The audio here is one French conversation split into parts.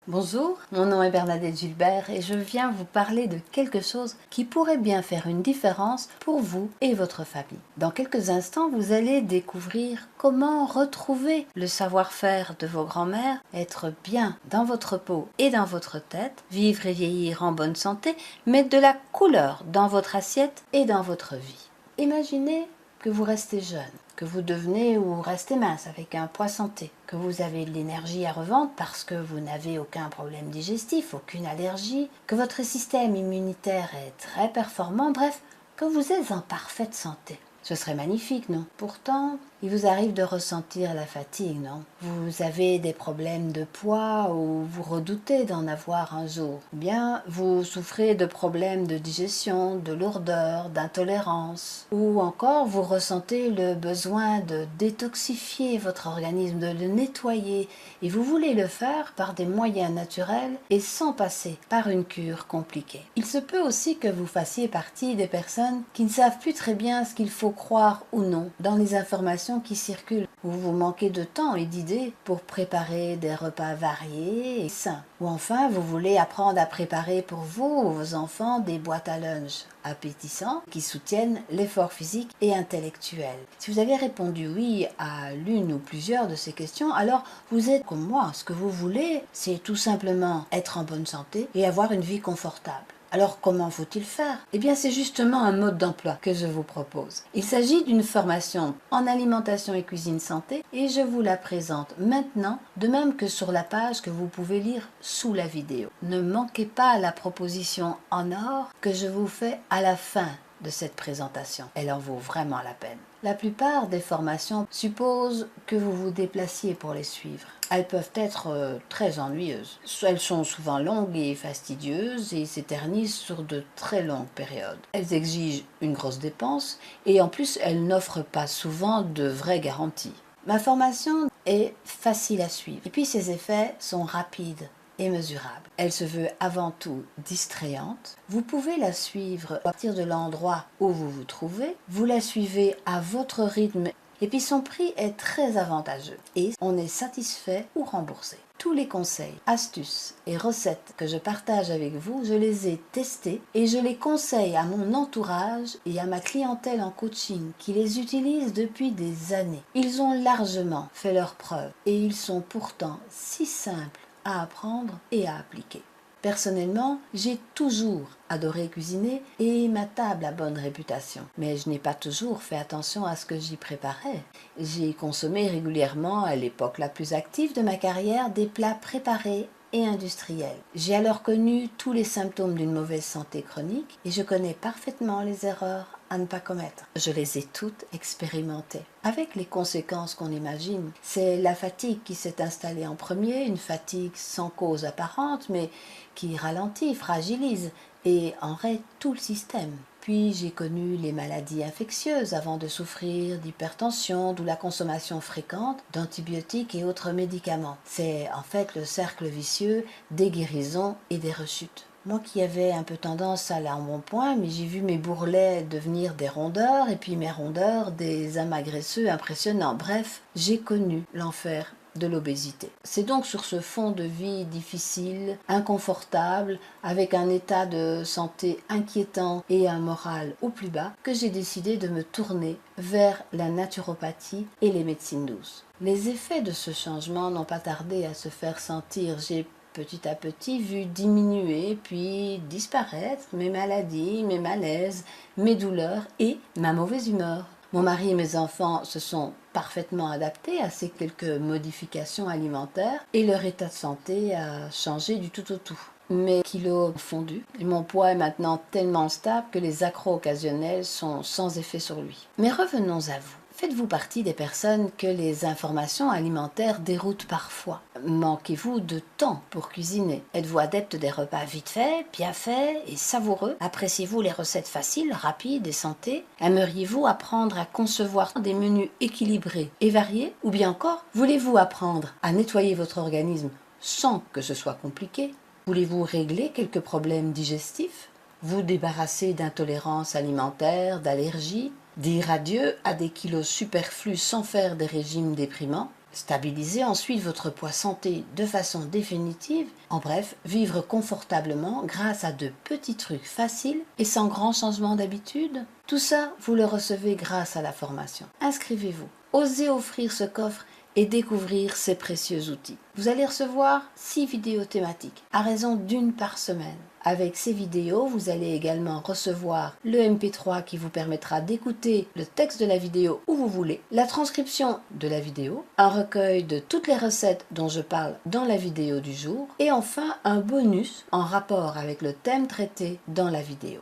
Bonjour, mon nom est Bernadette Gilbert et je viens vous parler de quelque chose qui pourrait bien faire une différence pour vous et votre famille. Dans quelques instants, vous allez découvrir comment retrouver le savoir-faire de vos grands-mères, être bien dans votre peau et dans votre tête, vivre et vieillir en bonne santé, mettre de la couleur dans votre assiette et dans votre vie. Imaginez que vous restez jeune, que vous devenez ou restez mince avec un poids santé, que vous avez de l'énergie à revendre parce que vous n'avez aucun problème digestif, aucune allergie, que votre système immunitaire est très performant, bref, que vous êtes en parfaite santé. Ce serait magnifique, non? Pourtant, il vous arrive de ressentir la fatigue, non? Vous avez des problèmes de poids ou vous redoutez d'en avoir un jour. Ou bien, vous souffrez de problèmes de digestion, de lourdeur, d'intolérance. Ou encore, vous ressentez le besoin de détoxifier votre organisme, de le nettoyer. Et vous voulez le faire par des moyens naturels et sans passer par une cure compliquée. Il se peut aussi que vous fassiez partie des personnes qui ne savent plus très bien ce qu'il faut croire ou non dans les informations qui circulent, ou vous manquez de temps et d'idées pour préparer des repas variés et sains, ou enfin vous voulez apprendre à préparer pour vous ou vos enfants des boîtes à lunch appétissants qui soutiennent l'effort physique et intellectuel. Si vous avez répondu oui à l'une ou plusieurs de ces questions, alors vous êtes comme moi. Ce que vous voulez, c'est tout simplement être en bonne santé et avoir une vie confortable. Alors comment faut-il faire? Eh bien c'est justement un mode d'emploi que je vous propose. Il s'agit d'une formation en alimentation et cuisine santé et je vous la présente maintenant, de même que sur la page que vous pouvez lire sous la vidéo. Ne manquez pas la proposition en or que je vous fais à la fin de cette présentation. Elle en vaut vraiment la peine. La plupart des formations supposent que vous vous déplaciez pour les suivre. Elles peuvent être très ennuyeuses. Elles sont souvent longues et fastidieuses et s'éternisent sur de très longues périodes. Elles exigent une grosse dépense et en plus elles n'offrent pas souvent de vraies garanties. Ma formation est facile à suivre et puis ses effets sont rapides et mesurable. Elle se veut avant tout distrayante. Vous pouvez la suivre à partir de l'endroit où vous vous trouvez. Vous la suivez à votre rythme et puis son prix est très avantageux et on est satisfait ou remboursé. Tous les conseils, astuces et recettes que je partage avec vous, je les ai testés et je les conseille à mon entourage et à ma clientèle en coaching qui les utilise depuis des années. Ils ont largement fait leurs preuves et ils sont pourtant si simples à apprendre et à appliquer. Personnellement, j'ai toujours adoré cuisiner et ma table a bonne réputation. Mais je n'ai pas toujours fait attention à ce que j'y préparais. J'ai consommé régulièrement, à l'époque la plus active de ma carrière, des plats préparés et industriels. J'ai alors connu tous les symptômes d'une mauvaise santé chronique et je connais parfaitement les erreurs à ne pas commettre. Je les ai toutes expérimentées, avec les conséquences qu'on imagine. C'est la fatigue qui s'est installée en premier, une fatigue sans cause apparente, mais qui ralentit, fragilise et enraye tout le système. Puis j'ai connu les maladies infectieuses avant de souffrir d'hypertension, d'où la consommation fréquente d'antibiotiques et autres médicaments. C'est en fait le cercle vicieux des guérisons et des rechutes. Moi qui avais un peu tendance à l'embonpoint, mais j'ai vu mes bourrelets devenir des rondeurs et puis mes rondeurs des amas graisseux impressionnants. Bref, j'ai connu l'enfer de l'obésité. C'est donc sur ce fond de vie difficile, inconfortable, avec un état de santé inquiétant et un moral au plus bas, que j'ai décidé de me tourner vers la naturopathie et les médecines douces. Les effets de ce changement n'ont pas tardé à se faire sentir. J'ai petit à petit vu diminuer puis disparaître mes maladies, mes malaises, mes douleurs et ma mauvaise humeur. Mon mari et mes enfants se sont parfaitement adaptés à ces quelques modifications alimentaires et leur état de santé a changé du tout au tout. Mes kilos ont fondu et mon poids est maintenant tellement stable que les accros occasionnels sont sans effet sur lui. Mais revenons à vous. Faites-vous partie des personnes que les informations alimentaires déroutent parfois? Manquez-vous de temps pour cuisiner? Êtes-vous adepte des repas vite faits, bien faits et savoureux? Appréciez-vous les recettes faciles, rapides et santé? Aimeriez-vous apprendre à concevoir des menus équilibrés et variés? Ou bien encore, voulez-vous apprendre à nettoyer votre organisme sans que ce soit compliqué? Voulez-vous régler quelques problèmes digestifs? Vous débarrasser d'intolérances alimentaires, d'allergies? Dire adieu à des kilos superflus sans faire des régimes déprimants? stabiliser ensuite votre poids santé de façon définitive, en bref, vivre confortablement grâce à de petits trucs faciles et sans grand changement d'habitude. Tout ça, vous le recevez grâce à la formation. Inscrivez-vous. Osez offrir ce coffre et découvrir ces précieux outils. Vous allez recevoir 6 vidéos thématiques, à raison d'une par semaine. Avec ces vidéos, vous allez également recevoir le MP3 qui vous permettra d'écouter le texte de la vidéo où vous voulez, la transcription de la vidéo, un recueil de toutes les recettes dont je parle dans la vidéo du jour, et enfin un bonus en rapport avec le thème traité dans la vidéo.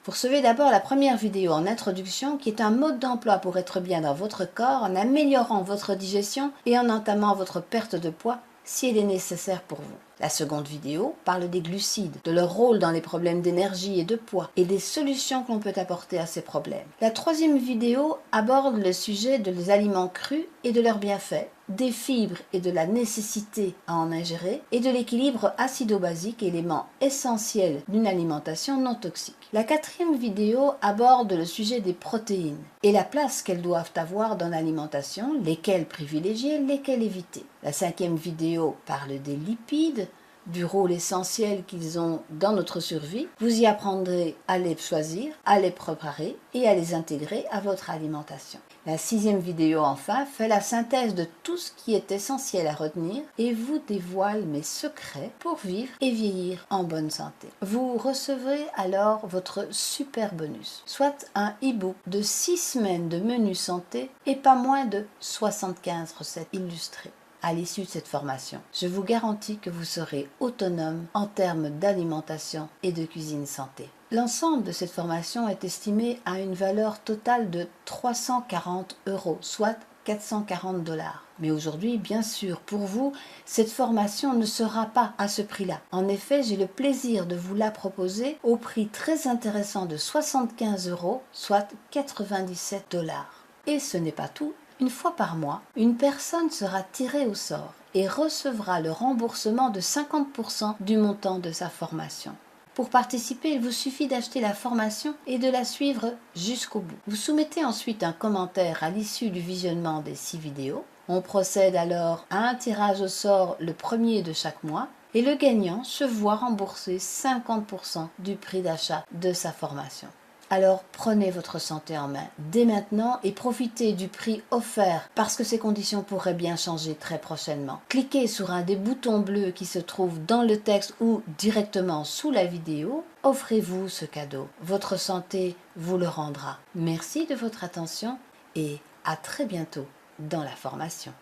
Vous recevez d'abord la première vidéo en introduction qui est un mode d'emploi pour être bien dans votre corps en améliorant votre digestion et en entamant votre perte de poids si elle est nécessaire pour vous. La seconde vidéo parle des glucides, de leur rôle dans les problèmes d'énergie et de poids et des solutions que l'on peut apporter à ces problèmes. La troisième vidéo aborde le sujet des aliments crus et de leurs bienfaits, des fibres et de la nécessité à en ingérer et de l'équilibre acido-basique, élément essentiel d'une alimentation non toxique. La quatrième vidéo aborde le sujet des protéines et la place qu'elles doivent avoir dans l'alimentation, lesquelles privilégier, lesquelles éviter. La cinquième vidéo parle des lipides, du rôle essentiel qu'ils ont dans notre survie. Vous y apprendrez à les choisir, à les préparer et à les intégrer à votre alimentation. La sixième vidéo enfin fait la synthèse de tout ce qui est essentiel à retenir et vous dévoile mes secrets pour vivre et vieillir en bonne santé. Vous recevrez alors votre super bonus, soit un e-book de 6 semaines de menu santé et pas moins de 75 recettes illustrées. À l'issue de cette formation, je vous garantis que vous serez autonome en termes d'alimentation et de cuisine santé. L'ensemble de cette formation est estimé à une valeur totale de 340 €, soit 440 $. Mais aujourd'hui, bien sûr, pour vous, cette formation ne sera pas à ce prix-là. En effet, j'ai le plaisir de vous la proposer au prix très intéressant de 75 €, soit 97 $. Et ce n'est pas tout. Une fois par mois, une personne sera tirée au sort et recevra le remboursement de 50% du montant de sa formation. Pour participer, il vous suffit d'acheter la formation et de la suivre jusqu'au bout. Vous soumettez ensuite un commentaire à l'issue du visionnement des 6 vidéos. On procède alors à un tirage au sort le premier de chaque mois et le gagnant se voit rembourser 50% du prix d'achat de sa formation. Alors prenez votre santé en main dès maintenant et profitez du prix offert parce que ces conditions pourraient bien changer très prochainement. Cliquez sur un des boutons bleus qui se trouvent dans le texte ou directement sous la vidéo. Offrez-vous ce cadeau. Votre santé vous le rendra. Merci de votre attention et à très bientôt dans la formation.